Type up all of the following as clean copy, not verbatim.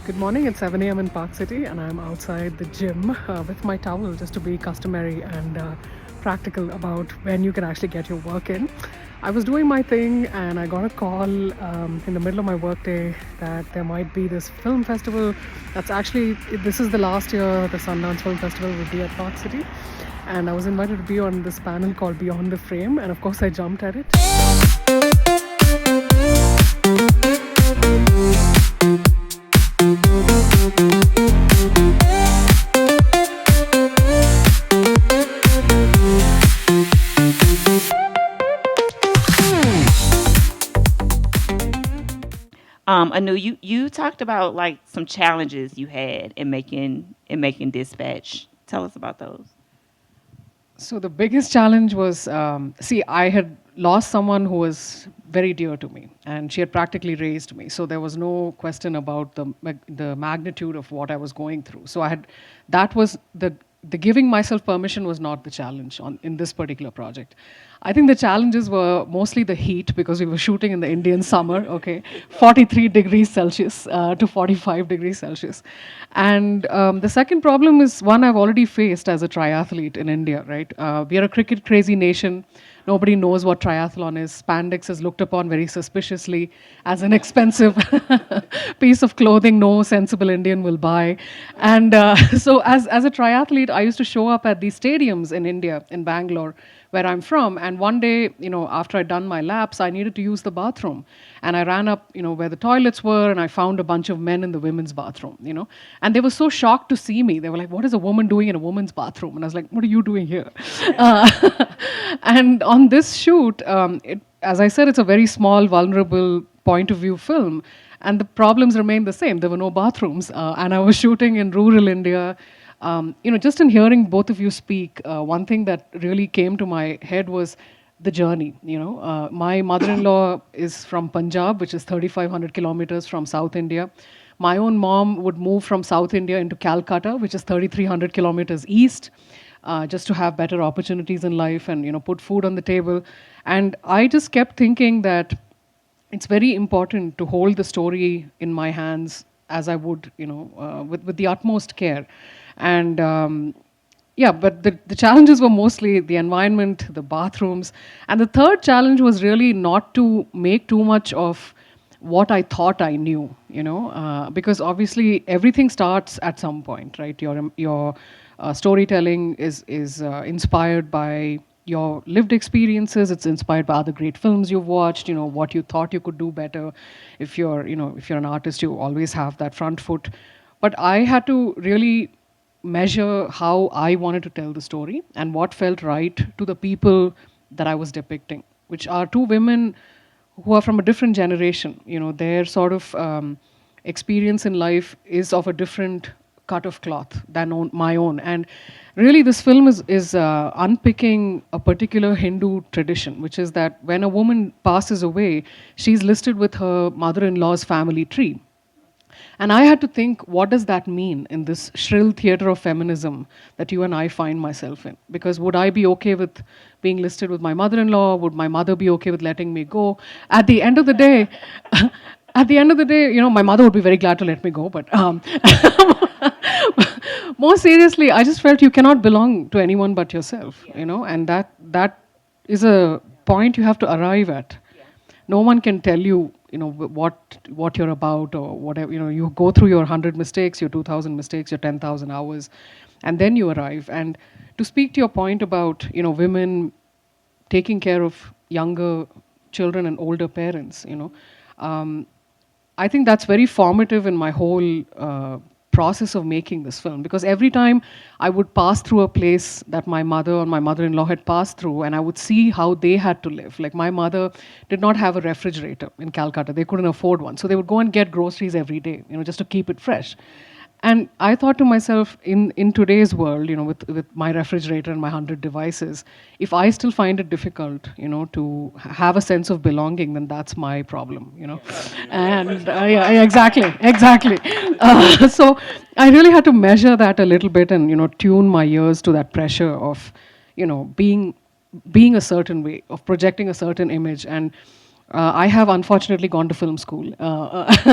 Good morning. It's 7 a.m. in Park City, and I'm outside the gym with my towel just to be customary and practical about when you can actually get your work in. I was doing my thing, and I got a call in the middle of my workday that there might be this film festival. This is the last year the Sundance Film Festival would be at Park City, and I was invited to be on this panel called Beyond the Frame, and of course, I jumped at it. Anu, you talked about like some challenges you had in making Dispatch. Tell us about those. So the biggest challenge was, I had lost someone who was very dear to me, and she had practically raised me. So there was no question about the magnitude of what I was going through. So that was the giving myself permission was not the challenge in this particular project. I think the challenges were mostly the heat because we were shooting in the Indian summer, okay, 43 degrees Celsius to 45 degrees Celsius. And the second problem is one I've already faced as a triathlete in India, right? We are a cricket crazy nation. Nobody knows what triathlon is. Spandex is looked upon very suspiciously as an expensive piece of clothing no sensible Indian will buy. And so, as a triathlete, I used to show up at these stadiums in India, in Bangalore, where I'm from. And one day, after I'd done my laps, I needed to use the bathroom. And I ran up, where the toilets were, and I found a bunch of men in the women's bathroom, And they were so shocked to see me. They were like, "What is a woman doing in a woman's bathroom?" And I was like, "What are you doing here?" Uh, and on this shoot, as I said, it's a very small, vulnerable point of view film. And the problems remain the same. There were no bathrooms. And I was shooting in rural India. Just in hearing both of you speak, one thing that really came to my head was the journey. My mother-in-law is from Punjab, which is 3,500 kilometers from South India. My own mom would move from South India into Calcutta, which is 3,300 kilometers east, just to have better opportunities in life and put food on the table. And I just kept thinking that it's very important to hold the story in my hands as I would, with the utmost care. And but the challenges were mostly the environment, the bathrooms. And the third challenge was really not to make too much of what I thought I knew, because obviously everything starts at some point, right? Your storytelling is inspired by your lived experiences. It's inspired by other great films you've watched. What you thought you could do better. If you're an artist, you always have that front foot. But I had to really measure how I wanted to tell the story and what felt right to the people that I was depicting, which are two women who are from a different generation. Their sort of experience in life is of a different cut of cloth than my own. And really, this film is unpicking a particular Hindu tradition, which is that when a woman passes away, she's listed with her mother-in-law's family tree. And I had to think, what does that mean in this shrill theater of feminism that you and I find myself in? Because would I be okay with being listed with my mother-in-law? Would my mother be okay with letting me go? At the end of the day, my mother would be very glad to let me go. But more seriously, I just felt you cannot belong to anyone but yourself, and that is a point you have to arrive at. No one can tell you, what you're about or whatever. You go through your 100 mistakes, your 2,000 mistakes, your 10,000 hours, and then you arrive. And to speak to your point about, women taking care of younger children and older parents, I think that's very formative in my whole process of making this film, because every time I would pass through a place that my mother or my mother-in-law had passed through, and I would see how they had to live. Like, my mother did not have a refrigerator in Calcutta. They couldn't afford one. So they would go and get groceries every day, just to keep it fresh. And I thought to myself, in today's world, with my refrigerator and my 100 devices, if I still find it difficult, to have a sense of belonging, then that's my problem, And yeah, exactly. So I really had to measure that a little bit and, tune my ears to that pressure of, being a certain way, of projecting a certain image. And I have unfortunately gone to film school,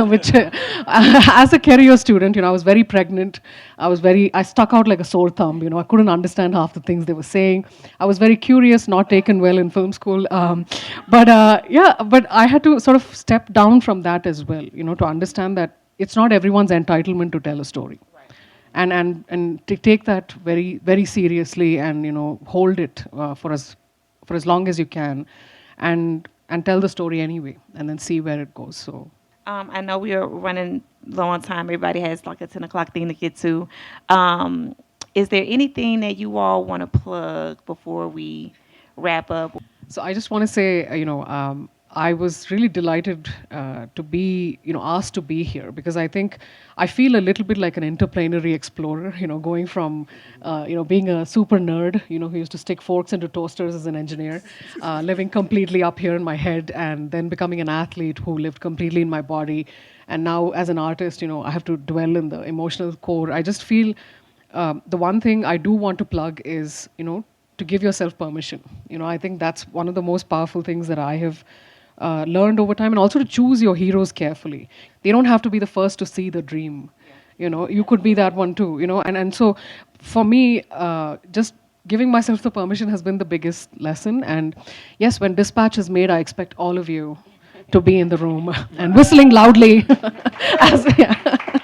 which, as a career student, I was very pregnant. I stuck out like a sore thumb. I couldn't understand half the things they were saying. I was very curious, not taken well in film school. But I had to sort of step down from that as well, to understand that it's not everyone's entitlement to tell a story and to take that very very seriously and hold it for as long as you can and tell the story anyway and then see where it goes. So I know we are running low on time. Everybody has like a 10 o'clock thing to get to. Um, is there anything that you all want to plug before we wrap up? So I just want to say, I was really delighted to be, asked to be here because I think I feel a little bit like an interplanetary explorer, going from, being a super nerd, who used to stick forks into toasters as an engineer, living completely up here in my head, and then becoming an athlete who lived completely in my body. And now, as an artist, I have to dwell in the emotional core. I just feel the one thing I do want to plug is, to give yourself permission. I think that's one of the most powerful things that I have learned over time, and also to choose your heroes carefully. They don't have to be the first to see the dream. You could be that one too. And so, for me, just giving myself the permission has been the biggest lesson. And yes, when dispatch is made, I expect all of you to be in the room and whistling loudly. as, yeah.